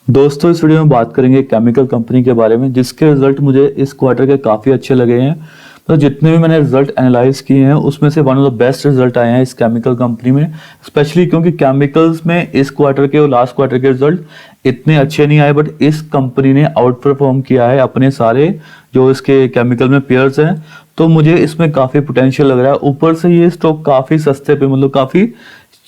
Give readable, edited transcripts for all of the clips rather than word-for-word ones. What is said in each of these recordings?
दोस्तों इस वीडियो में बात करेंगे केमिकल कंपनी के बारे में जिसके रिजल्ट मुझे इस क्वार्टर के काफ़ी अच्छे लगे हैं। तो जितने भी मैंने रिजल्ट एनालाइज किए हैं उसमें से one of the best result आए हैं इस केमिकल कंपनी में, स्पेशली क्योंकि केमिकल्स में इस क्वार्टर के और लास्ट क्वार्टर के रिजल्ट इतने अच्छे नहीं आए, बट इस कंपनी ने आउट परफॉर्म किया है अपने सारे जो इसके केमिकल में पेयर्स हैं। तो मुझे इसमें काफ़ी पोटेंशियल लग रहा है। ऊपर से ये स्टॉक काफ़ी सस्ते पे, मतलब काफ़ी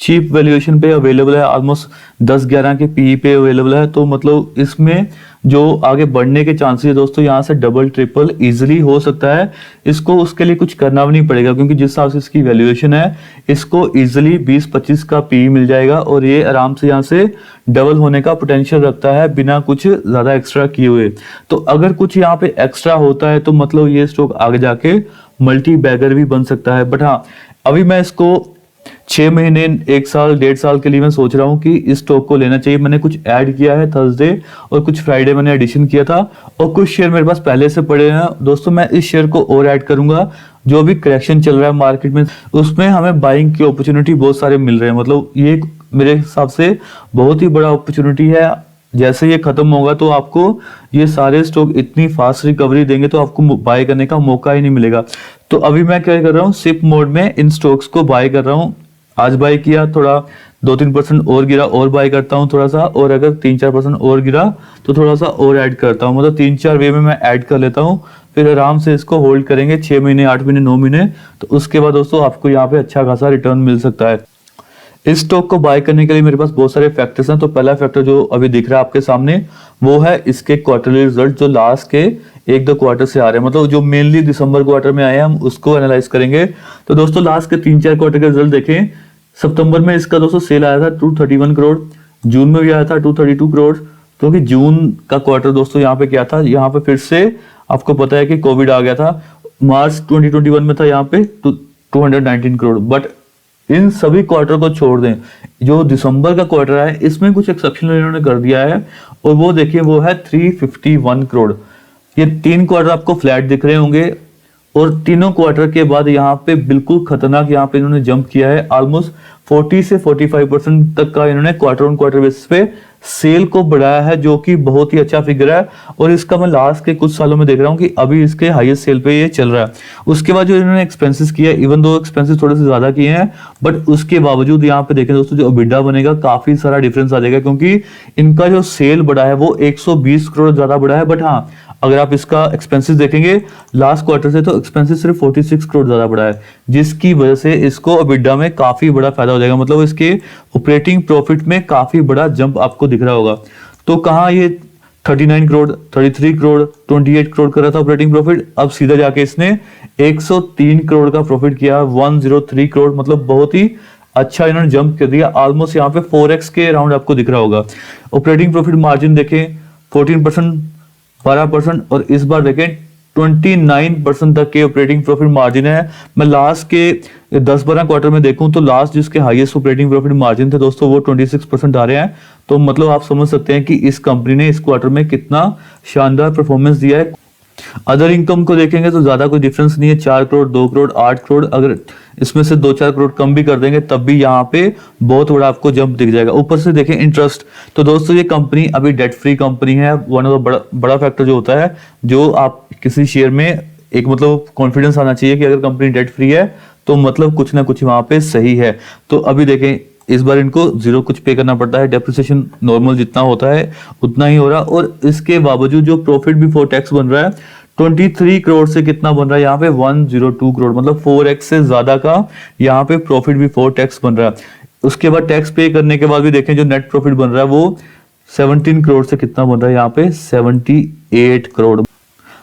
चीप वैल्यूएशन पे अवेलेबल है, ऑलमोस्ट 10-11 के पीई पे अवेलेबल है। तो मतलब इसमें जो आगे बढ़ने के चांसेस है दोस्तों, यहाँ से डबल ट्रिपल इजीली हो सकता है। इसको उसके लिए कुछ करना भी नहीं पड़ेगा क्योंकि जिस हिसाब से इसकी वैल्यूएशन है इसको इजीली 20-25 का पीई मिल जाएगा और ये आराम से यहाँ से डबल होने का पोटेंशियल रखता है बिना कुछ ज्यादा एक्स्ट्रा किए हुए। तो अगर कुछ यहाँ पे एक्स्ट्रा होता है तो मतलब ये स्टॉक आगे जाके मल्टी बैगर भी बन सकता है। बट हाँ, अभी मैं इसको 6 महीने 1 साल 1.5 साल के लिए मैं सोच रहा हूँ कि इस स्टॉक को लेना चाहिए। मैंने कुछ ऐड किया है थर्सडे और कुछ फ्राइडे मैंने एडिशन किया था और कुछ शेयर मेरे पास पहले से पड़े हैं दोस्तों। मैं इस शेयर को और ऐड करूंगा। जो भी करेक्शन चल रहा है मार्केट में उसमें हमें बाइंग की अपॉर्चुनिटी बहुत सारे मिल रहे हैं। मतलब ये मेरे हिसाब से बहुत ही बड़ा अपॉर्चुनिटी है। जैसे ये खत्म होगा तो आपको ये सारे स्टॉक इतनी फास्ट रिकवरी देंगे तो आपको बाय करने का मौका ही नहीं मिलेगा। तो अभी मैं क्या कर रहा हूँ, सिप मोड में इन स्टॉक्स को बाय कर रहा हूँ। आज बाय किया, थोड़ा 2-3% और गिरा और बाय करता हूँ थोड़ा सा, और अगर 3-4% और गिरा तो थोड़ा सा और ऐड करता हूँ। मतलब 3-4 वे में मैं ऐड कर लेता हूँ, फिर आराम से इसको होल्ड करेंगे 6 महीने 8 महीने 9 महीने। तो उसके बाद दोस्तों आपको यहाँ पे अच्छा खासा रिटर्न मिल सकता है। इस स्टॉक को बाय करने के लिए मेरे पास बहुत सारे फैक्टर्स हैं। तो पहला फैक्टर जो अभी दिख रहा है आपके सामने वो है इसके क्वार्टरली रिजल्ट जो लास्ट के 1-2 क्वार्टर से आ रहे हैं, मतलब जो मेनली दिसंबर क्वार्टर में आए हैं हम उसको एनालाइज करेंगे। तो दोस्तों लास्ट के 3-4 क्वार्टर के रिजल्ट देखें। सितंबर में इसका दोस्तों सेल आया था 231 करोड़, जून में भी आया था 232 करोड़। तो कि जून का क्वार्टर दोस्तों यहाँ पे क्या था, यहाँ पे फिर से आपको पता है कि कोविड आ गया था। मार्च 2021 में था यहाँ पे 219 करोड़। बट इन सभी क्वार्टर को छोड़ दें, जो दिसंबर का क्वार्टर है इसमें कुछ एक्सेप्शनल इन्होंने कर दिया है और वो देखिए वो है 351 करोड़। ये 3 क्वार्टर आपको फ्लैट दिख रहे होंगे और तीनों क्वार्टर के बाद यहाँ पे बिल्कुल खतरनाक यहाँ पे इन्होंने जंप किया है। ऑलमोस्ट 40 से 45% तक का इन्होंने क्वार्टर ऑन क्वार्टर बेसिस पे सेल को बढ़ाया है, जो कि बहुत ही अच्छा फिगर है। और इसका मैं लास्ट के कुछ सालों में देख रहा हूँ कि अभी इसके हाईएस्ट सेल पे ये चल रहा है। उसके बाद जो इन्होंने एक्सपेंसेस किया है, इवन दो एक्सपेंसेस थोड़े से ज्यादा किए हैं, बट उसके बावजूद यहाँ पे देखें दोस्तों जो EBITDA बनेगा काफी सारा डिफरेंस आ जाएगा क्योंकि इनका जो सेल बढ़ा है वो 120 करोड़ ज्यादा बढ़ा है। बट हाँ, अगर आप इसका एक्सपेंसेस देखेंगे लास्ट क्वार्टर से तो एक्सपेंसेस सिर्फ 46 करोड़ ज्यादा बढ़ा है, जिसकी वजह से इसको EBITDA में काफी बड़ा फायदा हो जाएगा। मतलब इसके ऑपरेटिंग प्रॉफिट में काफी बड़ा जंप आपको दिख रहा होगा। तो कहाँ ये 39 करोड़ 33 करोड़ 28 करोड़ कर रहा था ऑपरेटिंग प्रॉफिट, अब सीधा जाके इसने 103 करोड़ का प्रॉफिट किया, 103 करोड़। मतलब बहुत ही अच्छा इन्होंने जंप कर दिया, ऑलमोस्ट यहाँ पे 4x के अराउंड आपको दिख रहा होगा। ऑपरेटिंग प्रॉफिट मार्जिन देखें 14%, 12% और इस बार देखें 29% तक के ऑपरेटिंग प्रॉफिट मार्जिन है। मैं लास्ट के 10-12 क्वार्टर में देखूं तो लास्ट जिसके हाईएस्ट ऑपरेटिंग प्रॉफिट मार्जिन थे दोस्तों वो 26% आ रहे हैं। तो मतलब आप समझ सकते हैं कि इस कंपनी ने इस क्वार्टर में कितना शानदार परफॉर्मेंस दिया है। अदर इनकम को देखेंगे तो ज्यादा कोई डिफरेंस नहीं है, 4 करोड़ 2 करोड़ 8 करोड़। अगर इसमें से 2-4 करोड़ कम भी कर देंगे तब भी यहाँ पे बहुत बड़ा आपको जंप दिख जाएगा। ऊपर से देखें इंटरेस्ट, तो दोस्तों ये कंपनी अभी डेट फ्री कंपनी है। वन ऑफ द बड़ा फैक्टर जो होता है, जो आप किसी शेयर में एक मतलब कॉन्फिडेंस आना चाहिए कि अगर कंपनी डेट फ्री है तो मतलब कुछ ना कुछ वहां पे सही है। तो अभी देखें इस बार इनको जीरो कुछ पे करना पड़ता है, डेप्रिसिएशन नॉर्मल जितना होता है उतना ही हो रहा, और इसके बावजूद जो प्रॉफिट बिफोर टैक्स बन रहा है 23 करोड़ से कितना बन रहा है यहाँ पे 102 करोड़। मतलब 4x से ज्यादा का यहाँ पे प्रॉफिट बिफोर टैक्स बन रहा है। उसके बाद टैक्स पे करने के बाद भी देखें जो नेट प्रॉफिट बन रहा है वो 17 करोड़ से कितना बन रहा है यहाँ पे 78 करोड़।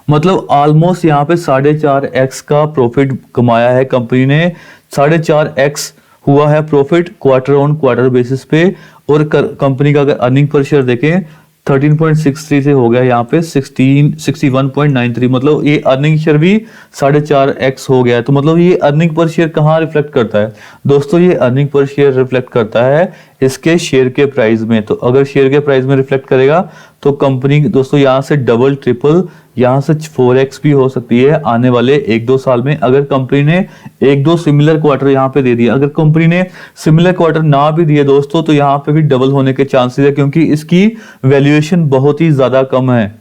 मतलब ऑलमोस्ट यहाँ पे 4.5x का प्रॉफिट कमाया है कंपनी ने। 4.5x हुआ है profit quarter on quarter basis पे। और कंपनी का अगर अर्निंग पर शेयर देखें 13.63 से हो गया यहाँ पे 61.93। मतलब ये अर्निंग शेयर भी 4.5x हो गया है। तो मतलब ये अर्निंग पर शेयर कहाँ रिफ्लेक्ट करता है दोस्तों, ये अर्निंग पर शेयर रिफ्लेक्ट करता है इसके शेयर के प्राइस में। तो अगर शेयर के प्राइस में रिफ्लेक्ट करेगा तो कंपनी दोस्तों यहाँ से डबल ट्रिपल, यहाँ से 4x भी हो सकती है आने वाले 1-2 साल में, अगर कंपनी ने 1-2 सिमिलर क्वार्टर यहाँ पे दे दिया। अगर कंपनी ने सिमिलर क्वार्टर ना भी दिए दोस्तों तो यहाँ पे भी डबल होने के चांसेस है, क्योंकि इसकी वैल्यूएशन बहुत ही ज्यादा कम है।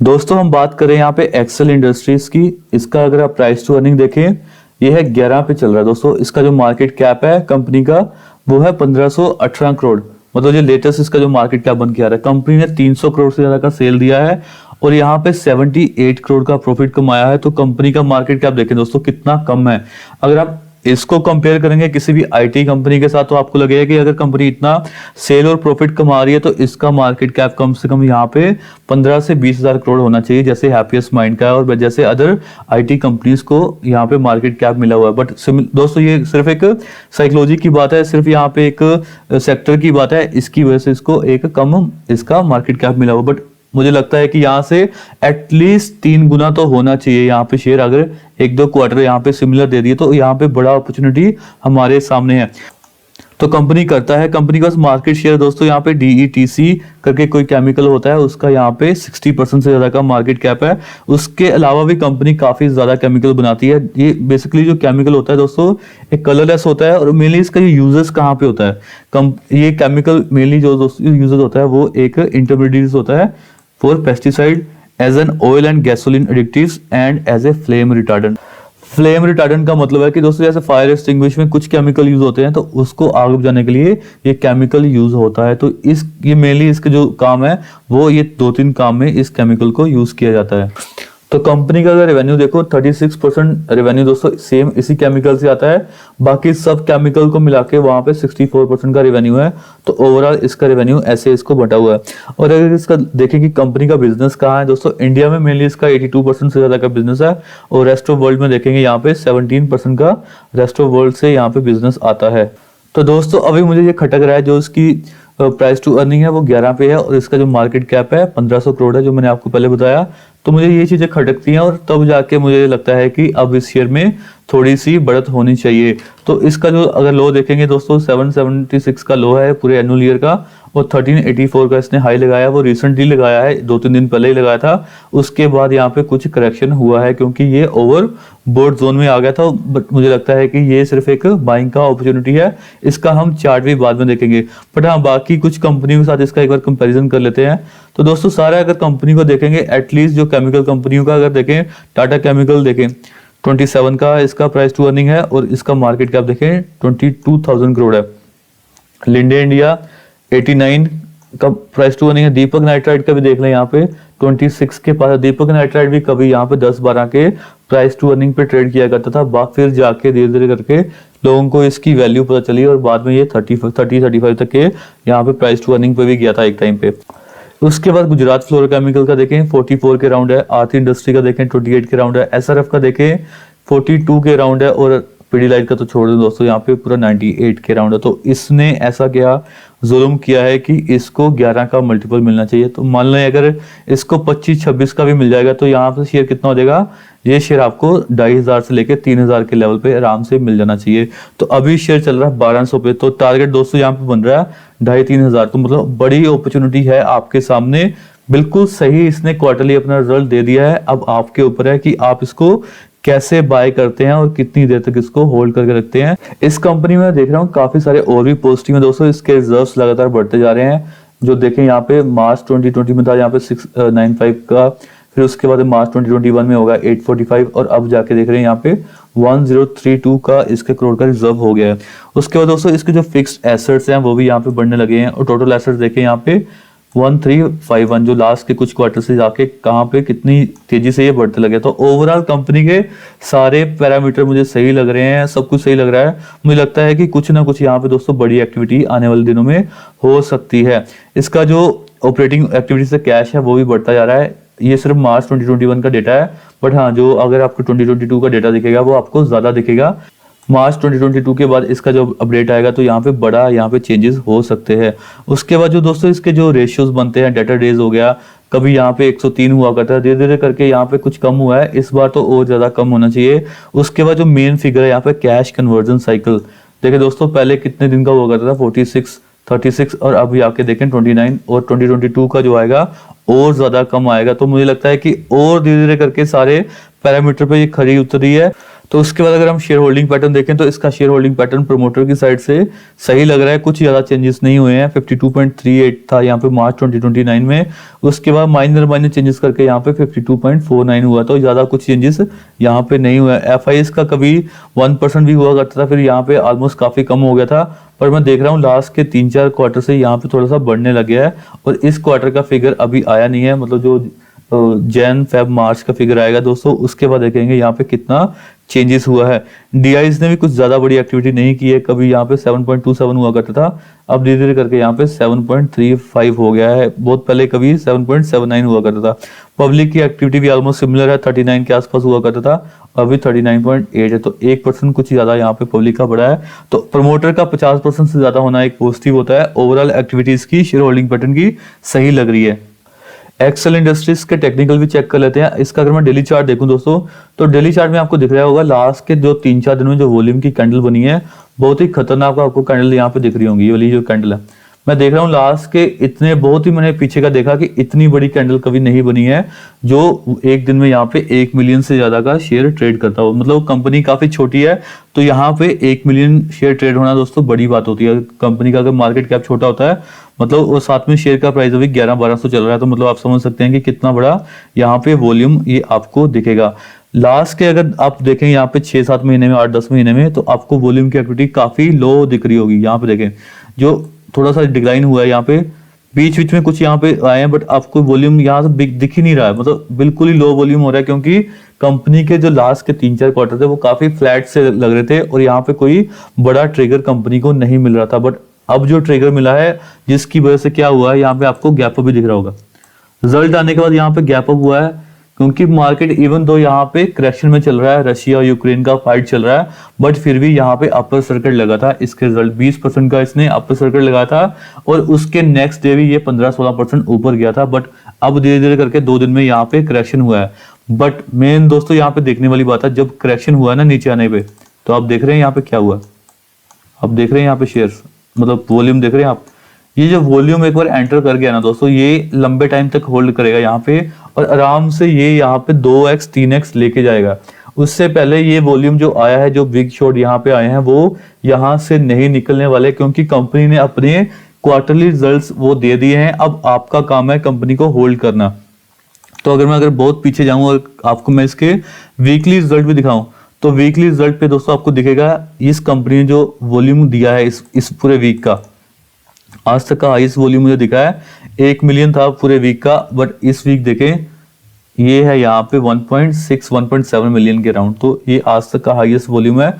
दोस्तों हम बात करें यहाँ पे एक्सेल इंडस्ट्रीज की, इसका अगर आप प्राइस टू अर्निंग देखें, ये है 11 पे चल रहा है दोस्तों। इसका जो मार्केट कैप है कंपनी का वो है 1518 करोड़, मतलब ये लेटेस्ट इसका जो मार्केट कैप बन के आ रहा है। कंपनी ने 300 करोड़ से ज्यादा का सेल दिया है और यहाँ पे 78 करोड़ का प्रॉफिट कमाया है। तो कंपनी का मार्केट कैप देखें दोस्तों कितना कम है। अगर आप इसको कंपेयर करेंगे किसी भी आईटी कंपनी के साथ तो आपको लगेगा कि अगर कंपनी इतना सेल और प्रॉफिट कमा रही है तो इसका मार्केट कैप कम से कम यहाँ पे 15 से 20 हजार करोड़ होना चाहिए, जैसे हैप्पीएस्ट माइंड का है और जैसे अदर आईटी कंपनीज को यहाँ पे मार्केट कैप मिला हुआ है। बट दोस्तों ये सिर्फ एक साइकोलॉजी की बात है, सिर्फ यहाँ पे एक सेक्टर की बात है, इसकी वजह से इसको एक कम इसका मार्केट कैप मिला हुआ। बट मुझे लगता है कि यहाँ से एटलीस्ट 3 गुना तो होना चाहिए यहाँ पे शेयर। अगर 1-2 क्वार्टर यहाँ पे सिमिलर दे दिए तो यहाँ पे बड़ा अपॉर्चुनिटी हमारे सामने है। तो कंपनी करता है, कंपनी का मार्केट शेयर दोस्तों यहाँ पे DETC करके कोई केमिकल होता है, उसका यहाँ पे 60% से ज्यादा का मार्केट कैप है। उसके अलावा भी कंपनी काफी ज्यादा केमिकल बनाती है। ये बेसिकली जो केमिकल होता है दोस्तों एक कलरलेस होता है और मेनली इसका यूजेस कहाँ पे होता है, ये केमिकल मेनली जो दोस्तों यूजेस होता है वो एक इंटरमीडिएट होता है for pesticide, as an oil and gasoline additives and as a flame retardant. Flame retardant का मतलब है कि दोस्तों जैसे फायर एक्सटिंग्विश में कुछ केमिकल यूज होते हैं तो उसको आग बुझाने के लिए ये केमिकल यूज होता है। तो ये मेनली इसके जो काम है वो ये 2-3 काम में इस केमिकल को यूज किया जाता है। तो कंपनी का अगर रेवेन्यू देखो 36% रेवेन्यू दोस्तों सेम इसी केमिकल से आता है, बाकी सब केमिकल को मिला के वहां पे 64% का रेवेन्यू है। तो ओवरऑल इसका रेवेन्यू ऐसे इसको बटा हुआ है। और अगर इसका देखें कि कंपनी का बिजनेस कहाँ है दोस्तों, इंडिया में मेनली इसका 82% से ज्यादा का बिजनेस है और रेस्ट ऑफ वर्ल्ड में देखेंगे यहाँ पे 17% का रेस्ट ऑफ वर्ल्ड से यहाँ पे बिजनेस आता है। तो दोस्तों अभी मुझे ये खटक रहा है, जो इसकी प्राइस टू अर्निंग है वो 11 पे है और इसका जो मार्केट कैप है 1500 करोड़ है, जो मैंने आपको पहले बताया। तो मुझे ये चीजें खटकती हैं और तब जाके मुझे लगता है कि अब इस शेयर में थोड़ी सी बढ़त होनी चाहिए। तो इसका जो अगर लो देखेंगे दोस्तों 776 का लो है पूरे एनुअल ईयर का और 1384 का इसने हाई लगाया, वो रिसेंटली लगाया है, 2-3 दिन पहले ही लगाया था। उसके बाद यहाँ पे कुछ करेक्शन हुआ है क्योंकि ये ओवर बोर्ड जोन में आ गया था। बट मुझे लगता है कि ये सिर्फ एक बाइंग का अपॉर्चुनिटी है, इसका हम चार्ट भी बाद में देखेंगे। बट हाँ बाकी कुछ कंपनियों के साथ इसका एक बार कंपैरिजन कर लेते हैं। तो दोस्तों सारा अगर कंपनी को देखेंगे, एटलीस्ट जो केमिकल कंपनियों का अगर देखें, टाटा केमिकल देखें 27 का इसका प्राइस टू अर्निंग है और इसका मार्केट कैप देखें 22,000 करोड़ है। लिंडे इंडिया 89 का प्राइस टू अर्निंग है। दीपक नाइट्राइट का भी देख लें यहाँ पे 26 के पास। दीपक नाइट्राइट भी कभी यहाँ पे 10-12 के प्राइस टू अर्निंग पे ट्रेड किया करता था, फिर जाके धीरे धीरे करके लोगों को इसकी वैल्यू पता चली और बाद में ये 30-35 तक के यहाँ पे प्राइस टू अर्निंग पे भी गया था एक टाइम पे। उसके बाद गुजरात फ्लोरोकेमिकल का देखें 44 के राउंड है, आरती इंडस्ट्री का देखें 28 के राउंड है, एसआरएफ का देखें 42 के राउंड है और पीडीलाइट का तो छोड़ दो दोस्तों यहाँ पे पूरा 98 के राउंड है। तो इसने ऐसा क्या जुल्म किया है कि इसको 11 का मल्टीपल मिलना चाहिए। तो मान लें अगर इसको 25-26 का भी मिल जाएगा तो यहाँ पे शेयर कितना हो जाएगा, ये शेयर आपको 2,500 से लेके 3,000 के लेवल पे आराम से मिल जाना चाहिए। तो अभी शेयर चल रहा है 1200 पे, तो टारगेट दोस्तों यहाँ पे बन रहा है 2,500-3,000। तो मतलब बड़ी अपॉर्चुनिटी है आपके सामने, बिल्कुल सही इसने क्वार्टरली अपना रिजल्ट दे दिया है। अब आपके ऊपर है कि आप इसको कैसे बाय करते हैं और कितनी देर तक इसको होल्ड करके रखते हैं। इस कंपनी में देख रहा हूँ काफी सारे और भी पॉजिटिव है दोस्तों, इसके रिजर्व्स लगातार बढ़ते जा रहे हैं। जो देखें यहाँ पे मार्च 2020 में था यहाँ पे 695 का, फिर उसके बाद मार्च 2021 में होगा 845 और अब जाके देख रहे हैं यहाँ पे 1032 का इसके करोड़ का रिजर्व हो गया है। उसके बाद दोस्तों इसके जो फिक्स्ड एसेट्स हैं वो भी यहाँ पे बढ़ने लगे हैं और टोटल एसेट्स देखें यहाँ पे 1351, जो लास्ट के कुछ क्वार्टर से जाके कहाँ पे कितनी तेजी से ये बढ़ते लगे। तो ओवरऑल कंपनी के सारे पैरामीटर मुझे सही लग रहे हैं, सब कुछ सही लग रहा है। मुझे लगता है कि कुछ ना कुछ यहाँ पे दोस्तों बड़ी एक्टिविटी आने वाले दिनों में हो सकती है। इसका जो ऑपरेटिंग एक्टिविटी से कैश है वो भी बढ़ता जा रहा है। ये सिर्फ मार्च 2021 का डेटा है, बट हाँ जो अगर आपको 2022 का डेटा दिखेगा वो आपको ज्यादा दिखेगा। मार्च 2022 के बाद इसका जो अपडेट आएगा तो यहाँ पे बड़ा यहाँ पे चेंजेस हो सकते हैं। उसके बाद जो दोस्तों इसके जो रेशियोज बनते हैं, डेटा डेज हो गया, कभी यहाँ पे 103 हुआ करता है, धीरे धीरे करके यहाँ पे कुछ कम हुआ है, इस बार तो और ज्यादा कम होना चाहिए। उसके बाद जो मेन फिगर है यहाँ पे कैश कन्वर्जन साइकिल, देखिए दोस्तों पहले कितने दिन का हुआ करता था, 46 36 और अभी आके देखें 29 और 2022 का जो आएगा और ज्यादा कम आएगा। तो मुझे लगता है कि और धीरे धीरे करके सारे पैरामीटर पे ये खरी उतरी है। तो उसके बाद अगर हम शेयर होल्डिंग पैटर्न देखें तो इसका शेयर होल्डिंग पैटर्न प्रमोटर की साइड से सही लग रहा है, कुछ ज्यादा चेंजेस नहीं हुए हैं। 52.38 था यहाँ पे मार्च 2029 में, उसके बाद माइनर चेंजेस करके यहाँ पे 52.49 हुआ। तो ज्यादा कुछ चेंजेस यहाँ पे नहीं हुआ। FIs का कभी 1% भी हुआ करता था, फिर यहाँ पे ऑलमोस्ट काफी कम हो गया था, पर मैं देख रहा हूँ लास्ट के 3-4 क्वार्टर से यहाँ पे थोड़ा सा बढ़ने लग गया है। और इस क्वार्टर का फिगर अभी आया नहीं है, मतलब जो जैन फेब मार्च का फिगर आएगा दोस्तों, उसके बाद देखेंगे यहाँ पे कितना चेंजेस हुआ है। DIs ने भी कुछ ज्यादा बड़ी एक्टिविटी नहीं की है, कभी यहाँ पे 7.27 हुआ करता था, अब धीरे धीरे करके यहाँ पे 7.35 हो गया है। बहुत पहले कभी 7.79 हुआ करता था। पब्लिक की एक्टिविटी भी ऑलमोस्ट सिमिलर है, 39 के आसपास हुआ करता था, अभी 39.8 है। तो 1% कुछ ज्यादा यहाँ पे पब्लिक का बढ़ा है। तो प्रमोटर का 50% से ज्यादा होना एक पॉजिटिव होता है। ओवरऑल एक्टिविटीज की शेयर होल्डिंग पैटर्न की सही लग रही है। एक्सेल इंडस्ट्रीज के टेक्निकल भी चेक कर लेते हैं। इसका अगर मैं डेली चार्ट देखूं दोस्तों, तो डेली चार्ट में आपको दिख रहा होगा लास्ट के जो 3-4 दिन में जो वॉल्यूम की कैंडल बनी है, बहुत ही खतरनाक आपको कैंडल यहाँ पे दिख रही होंगी। ये वाली जो कैंडल है, मैं देख रहा हूँ लास्ट के इतने, बहुत ही मैंने पीछे का देखा कि इतनी बड़ी कैंडल कभी नहीं बनी है जो एक दिन में यहाँ पे 1 मिलियन से ज्यादा का शेयर ट्रेड करता हो। मतलब कंपनी काफी छोटी है, तो यहाँ पे 1 मिलियन शेयर ट्रेड होना दोस्तों बड़ी बात होती है। कंपनी का अगर मार्केट कैप छोटा होता है, मतलब वो साथ में शेयर का प्राइस अभी 1100-1200 चल रहा है, तो मतलब आप समझ सकते हैं कि कितना बड़ा यहाँ पे वॉल्यूम ये आपको दिखेगा। लास्ट के अगर आप देखें यहाँ पे 6-7 महीने में, 8-10 महीने में, तो आपको वॉल्यूम की एक्टिविटी काफी लो दिख रही होगी। यहाँ पे देखें जो थोड़ा सा डिक्लाइन हुआ है, यहाँ पे बीच बीच में कुछ यहाँ पे आए हैं, बट आपको वॉल्यूम यहाँ से दिख ही नहीं रहा है, मतलब बिल्कुल ही लो वॉल्यूम हो रहा है, क्योंकि कंपनी के जो लास्ट के 3-4 क्वार्टर थे वो काफी फ्लैट से लग रहे थे और यहाँ पे कोई बड़ा ट्रिगर कंपनी को नहीं मिल रहा था। बट अब जो ट्रिगर मिला है, जिसकी वजह से क्या हुआ है, यहाँ पे आपको गैप अप भी दिख रहा होगा। रिजल्ट आने के बाद यहाँ पे गैप अप हुआ है, क्योंकि मार्केट इवन दो यहाँ पे करेक्शन में चल रहा है, रशिया और यूक्रेन का फाइट चल रहा है, बट फिर भी यहाँ पे अपर सर्किट लगा था। इसके रिजल्ट 20% का इसने अपर सर्किट लगाया था और उसके नेक्स्ट डे भी ये 15-16% ऊपर गया था। बट अब धीरे धीरे करके 2 दिन में यहाँ पे करेक्शन हुआ है। बट मेन दोस्तों यहाँ पे देखने वाली बात है, जब करेक्शन हुआ है ना नीचे आने पे, तो आप देख रहे हैं यहाँ पे क्या हुआ। आप देख रहे हैं यहाँ पे शेयर, मतलब वॉल्यूम देख रहे हैं आप। ये जो वॉल्यूम एक बार एंटर कर गया ना दोस्तों, ये लंबे टाइम तक होल्ड करेगा यहाँ पे और आराम से ये यहाँ पे 2x 3x लेके जाएगा। उससे पहले ये वॉल्यूम जो आया है, जो बिग शॉट यहाँ पे आए हैं, वो यहाँ से नहीं निकलने वाले, क्योंकि कंपनी ने अपने क्वार्टरली रिजल्ट्स वो दे दिए हैं। अब आपका काम है कंपनी को होल्ड करना। तो अगर बहुत पीछे जाऊं और आपको मैं इसके वीकली रिजल्ट भी दिखाऊं, तो वीकली रिजल्ट पे दोस्तों आपको दिखेगा इस कंपनी ने जो वॉल्यूम दिया है इस पूरे वीक का, आज तक का हाईएस्ट वॉल्यूम मुझे दिखा है 1 मिलियन था पूरे वीक का। बट इस वीक देखें, ये है यहाँ पे 1.6-1.7 मिलियन के राउंड, तो ये आज तक का हाईएस्ट वॉल्यूम है।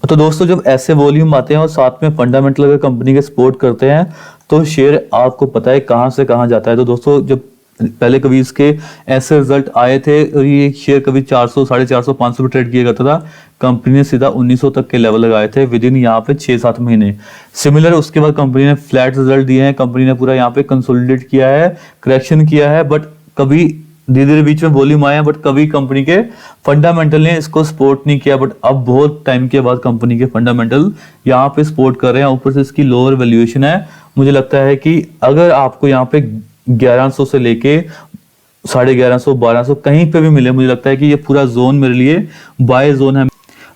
तो दोस्तों जब ऐसे वॉल्यूम आते हैं और साथ में फंडामेंटल अगर कंपनी के सपोर्ट करते हैं, तो शेयर आपको पता है कहां से कहां जाता है। तो दोस्तों जब पहले कभी इसके ऐसे रिजल्ट आए थे और ये शेयर कभी 400, 450, 500 पे ट्रेड किया करता था, कंपनी ने सीधा 1900 तक के लेवल लगाए थे विद इन यहाँ पे 6-7 महीने। सिमिलर उसके बाद कंपनी ने फ्लैट रिजल्ट दिए हैं, कंपनी ने पूरा यहाँ पे कंसोलिडेट किया है, करेक्शन किया है, बट कभी धीरे धीरे बीच में वॉल्यूम आया, बट कभी कंपनी के फंडामेंटल ने इसको सपोर्ट नहीं किया। बट अब बहुत टाइम के बाद कंपनी के फंडामेंटल यहाँ पे सपोर्ट कर रहे हैं। ऊपर से इसकी लोअर वैल्यूएशन है। मुझे लगता है कि अगर आपको यहाँ पे 1100 से लेके 1150, 1200 कहीं पे भी मिले, मुझे लगता है कि ये पूरा जोन मेरे लिए बाय जोन है।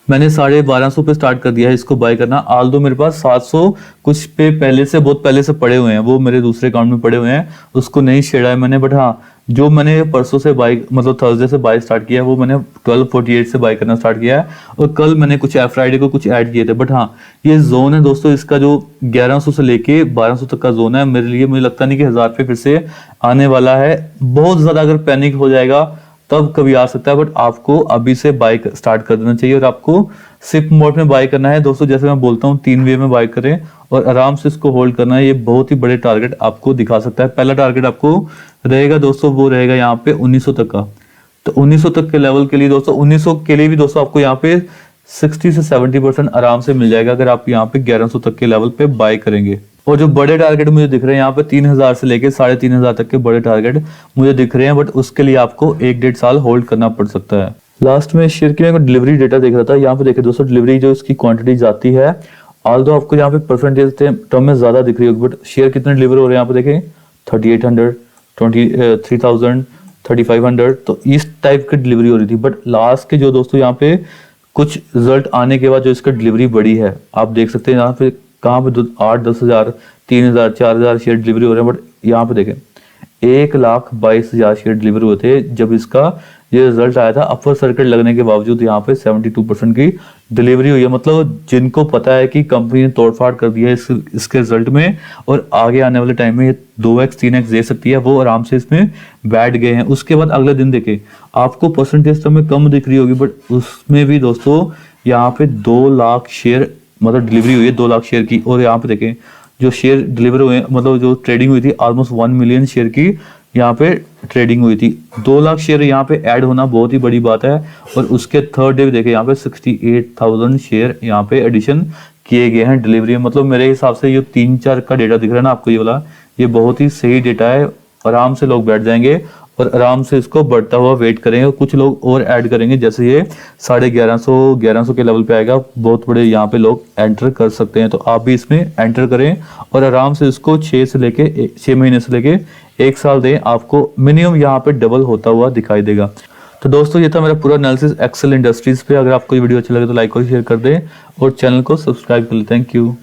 मैंने 1250 पे स्टार्ट कर दिया है इसको बाय करना। आल दो मेरे पास 700 कुछ पे बहुत पहले से पड़े हुए हैं, वो मेरे दूसरे अकाउंट में पड़े हुए हैं, उसको नहीं छेड़ा है मैंने। बट हाँ, जो मैंने परसों से बाय, मतलब थर्सडे से बाय स्टार्ट किया है, वो मैंने 1248 से बाय करना स्टार्ट किया है और कल मैंने कुछ फ्राइडे को कुछ ऐड किए थे। बट हाँ, ये जोन है दोस्तों, इसका जो 1100 से लेके 1200 तक का जोन है मेरे लिए। मुझे लगता नहीं कि 1000 पे फिर से आने वाला है। बहुत ज्यादा अगर पैनिक हो जाएगा तब कभी आ सकता है, बट आपको अभी से बाय स्टार्ट कर देना चाहिए और आपको सिप मोड में बाय करना है दोस्तों। जैसे मैं बोलता हूँ 3 वे में बाय करें और आराम से इसको होल्ड करना है। ये बहुत ही बड़े टारगेट आपको दिखा सकता है। पहला टारगेट आपको रहेगा दोस्तों, वो रहेगा यहाँ पे 1900 तक का। तो 1900 तक के लेवल के लिए दोस्तों, 1900 के लिए भी दोस्तों आपको यहाँ पे 60 से 70% आराम से मिल जाएगा अगर आप यहाँ पे 1100 तक के लेवल पे बाय करेंगे। और जो बड़े टारगेट मुझे दिख रहे हैं यहाँ पे 3000 से लेके 3500 तक के बड़े टारगेट मुझे दिख रहे हैं, बट उसके लिए आपको 1-1.5 साल होल्ड करना पड़ सकता है। लास्ट में शेयर की मैं डिलीवरी डेटा देख रहा था, यहाँ पे देखे दोस्तों डिलीवरी जो इसकी क्वांटिटी जाती है ऑल्दो आपको यहाँ पे परसेंटेज टर्म में ज्यादा दिख रही होगी, बट शेयर कितने डिलीवर हो रहे हैं यहाँ पे देखें, 3800, 23,000, 3500, तो इस टाइप की डिलीवरी हो रही थी। बट लास्ट के जो दोस्तों यहाँ पे कुछ रिजल्ट आने के बाद जो इसका डिलीवरी बढ़ी है, आप देख सकते हैं यहाँ पे कहाँ पे 8-10 हज़ार, 3,000, 4,000 शेयर डिलीवरी हो रहे हैं। बट यहाँ पे देखें 1,22,000 शेयर डिलीवरी हुए थे जब इसका ये रिजल्ट आया था। अपर सर्किट लगने के बावजूद यहाँ पे 72% की डिलीवरी हुई है। मतलब जिनको पता है कि कंपनी ने तोड़फाड़ कर दिया है इसके रिजल्ट में और आगे आने वाले टाइम में ये 2x 3x दे सकती है, वो आराम से इसमें बैठ गए हैं। उसके बाद अगले दिन देखे आपको परसेंटेज तो में कम दिख रही होगी, बट उसमें भी दोस्तों यहाँ पे 2 लाख शेयर मतलब डिलीवरी हुई है 2 लाख शेयर की। और यहाँ पे देखें जो शेयर डिलीवर हुए मतलब जो ट्रेडिंग हुई थी ऑलमोस्ट 1 मिलियन शेयर की यहाँ पे ट्रेडिंग हुई थी। 2 लाख शेयर यहाँ पे ऐड होना बहुत ही बड़ी बात है। और उसके थर्ड डे देखे यहाँ पे 68,000 शेयर यहाँ पे एडिशन किए गए हैं डिलीवरी। मतलब मेरे हिसाब से ये 3-4 का डेटा दिख रहा है ना आपको, ये वाला ये बहुत ही सही डेटा है। आराम से लोग बैठ जाएंगे और आराम से इसको बढ़ता हुआ वेट करेंगे। और कुछ लोग और ऐड करेंगे, जैसे ये 1150 के लेवल पे आएगा, बहुत बड़े यहाँ पे लोग एंटर कर सकते हैं। तो आप भी इसमें एंटर करें और आराम से इसको 6 महीने से लेके 1 साल दें, आपको मिनिमम यहाँ पे डबल होता हुआ दिखाई देगा। तो दोस्तों ये था मेरा पूरा एनालिसिस एक्सेल इंडस्ट्रीज पे। अगर आपको ये वीडियो अच्छा लगे तो लाइक और शेयर कर दें और चैनल को सब्सक्राइब कर लें। Thank you.